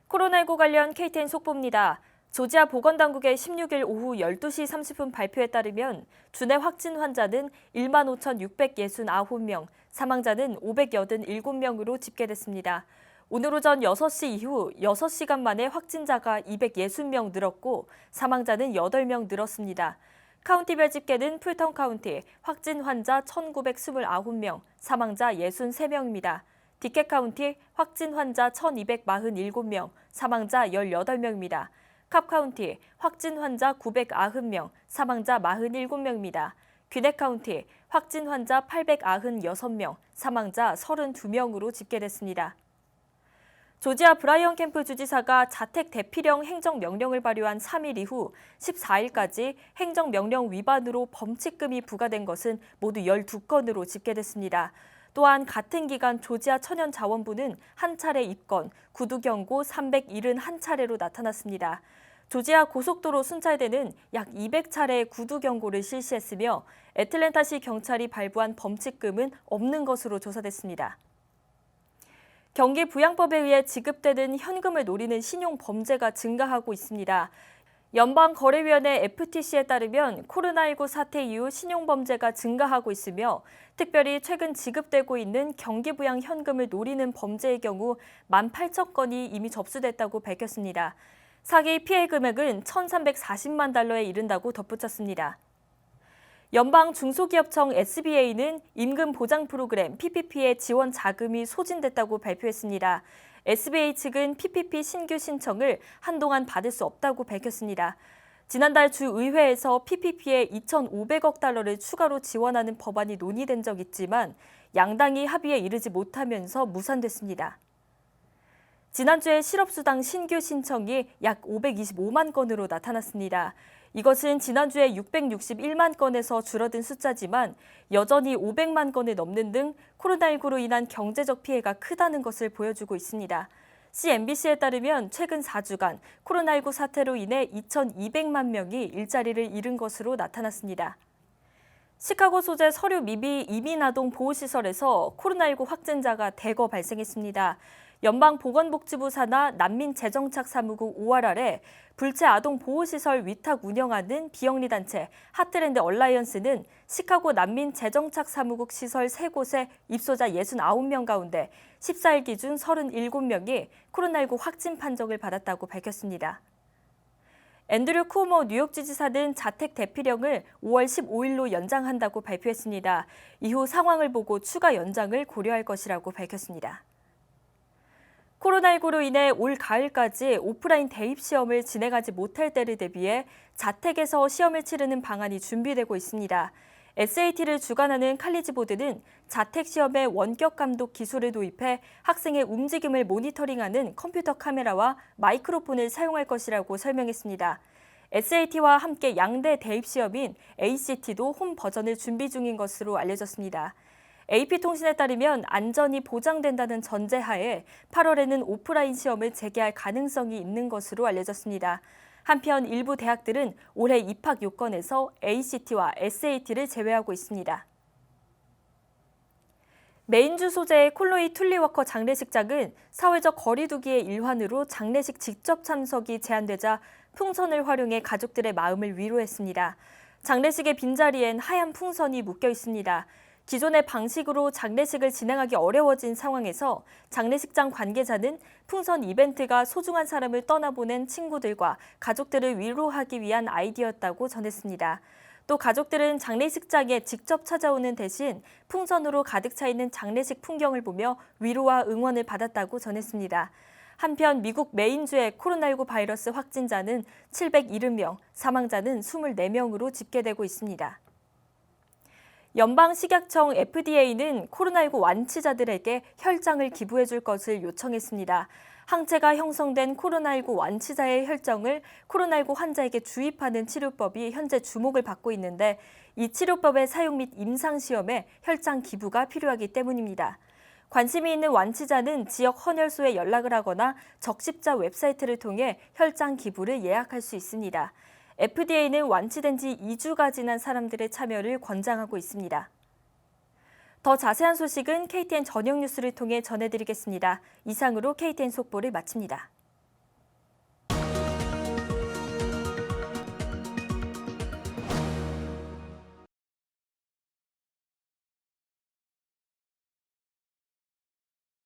코로나19 관련 KTN 속보입니다. 조지아 보건당국의 16일 오후 12시 30분 발표에 따르면 주내 확진 환자는 15,669명, 사망자는 587명으로 집계됐습니다. 오늘 오전 6시 이후 6시간 만에 확진자가 260명 늘었고 사망자는 8명 늘었습니다. 카운티별 집계는 풀턴 카운티 확진 환자 1,929명, 사망자 63명입니다. 디켓 카운티 확진 환자 1,247명, 사망자 18명입니다. 캅 카운티 확진 환자 990명, 사망자 47명입니다. 귀넷 카운티 확진 환자 896명, 사망자 32명으로 집계됐습니다. 조지아 브라이언 캠프 주지사가 자택 대피령 행정명령을 발효한 3일 이후 14일까지 행정명령 위반으로 범칙금이 부과된 것은 모두 12건으로 집계됐습니다. 또한 같은 기간 조지아 천연자원부는 한 차례 입건, 구두 경고 371차례로 나타났습니다. 조지아 고속도로 순찰대는 약 200차례의 구두 경고를 실시했으며 애틀랜타시 경찰이 발부한 범칙금은 없는 것으로 조사됐습니다. 경기부양법에 의해 지급되는 현금을 노리는 신용 범죄가 증가하고 있습니다. 연방거래위원회 FTC에 따르면 코로나19 사태 이후 신용범죄가 증가하고 있으며 특별히 최근 지급되고 있는 경기부양 현금을 노리는 범죄의 경우 18,000건이 이미 접수됐다고 밝혔습니다. 사기 피해 금액은 1,340만 달러에 이른다고 덧붙였습니다. 연방 중소기업청 SBA는 임금 보장 프로그램 PPP의 지원 자금이 소진됐다고 발표했습니다. SBA 측은 PPP 신규 신청을 한동안 받을 수 없다고 밝혔습니다. 지난달 주의회에서 PPP에 2,500억 달러를 추가로 지원하는 법안이 논의된 적 있지만 양당이 합의에 이르지 못하면서 무산됐습니다. 지난주에 실업수당 신규 신청이 약 525만 건으로 나타났습니다. 이것은 지난주에 661만 건에서 줄어든 숫자지만 여전히 500만 건을 넘는 등 코로나19로 인한 경제적 피해가 크다는 것을 보여주고 있습니다. CNBC에 따르면 최근 4주간 코로나19 사태로 인해 2,200만 명이 일자리를 잃은 것으로 나타났습니다. 시카고 소재 서류 미비 이민아동 보호시설에서 코로나19 확진자가 대거 발생했습니다. 연방보건복지부 산하 난민재정착사무국 ORR에 불체 아동보호시설 위탁 운영하는 비영리단체 하트랜드 얼라이언스는 시카고 난민재정착사무국 시설 3곳에 입소자 69명 가운데 14일 기준 37명이 코로나19 확진 판정을 받았다고 밝혔습니다. 앤드류 쿠오모 뉴욕주지사는 자택 대피령을 5월 15일로 연장한다고 발표했습니다. 이후 상황을 보고 추가 연장을 고려할 것이라고 밝혔습니다. 코로나19로 인해 올 가을까지 오프라인 대입시험을 진행하지 못할 때를 대비해 자택에서 시험을 치르는 방안이 준비되고 있습니다. SAT를 주관하는 칼리지보드는 자택시험에 원격 감독 기술을 도입해 학생의 움직임을 모니터링하는 컴퓨터 카메라와 마이크로폰을 사용할 것이라고 설명했습니다. SAT와 함께 양대 대입시험인 ACT도 홈 버전을 준비 중인 것으로 알려졌습니다. AP통신에 따르면 안전이 보장된다는 전제하에 8월에는 오프라인 시험을 재개할 가능성이 있는 것으로 알려졌습니다. 한편 일부 대학들은 올해 입학 요건에서 ACT와 SAT를 제외하고 있습니다. 메인주 소재의 콜로이 툴리워커 장례식장은 사회적 거리 두기의 일환으로 장례식 직접 참석이 제한되자 풍선을 활용해 가족들의 마음을 위로했습니다. 장례식의 빈자리엔 하얀 풍선이 묶여 있습니다. 기존의 방식으로 장례식을 진행하기 어려워진 상황에서 장례식장 관계자는 풍선 이벤트가 소중한 사람을 떠나보낸 친구들과 가족들을 위로하기 위한 아이디어였다고 전했습니다. 또 가족들은 장례식장에 직접 찾아오는 대신 풍선으로 가득 차 있는 장례식 풍경을 보며 위로와 응원을 받았다고 전했습니다. 한편 미국 메인주의 코로나19 바이러스 확진자는 770명, 사망자는 24명으로 집계되고 있습니다. 연방식약청 FDA는 코로나19 완치자들에게 혈장을 기부해 줄 것을 요청했습니다. 항체가 형성된 코로나19 완치자의 혈정을 코로나19 환자에게 주입하는 치료법이 현재 주목을 받고 있는데 이 치료법의 사용 및 임상시험에 혈장 기부가 필요하기 때문입니다. 관심이 있는 완치자는 지역 헌혈소에 연락을 하거나 적십자 웹사이트를 통해 혈장 기부를 예약할 수 있습니다. FDA는 완치된 지 2주가 지난 사람들의 참여를 권장하고 있습니다. 더 자세한 소식은 KTN 저녁 뉴스를 통해 전해드리겠습니다. 이상으로 KTN 속보를 마칩니다.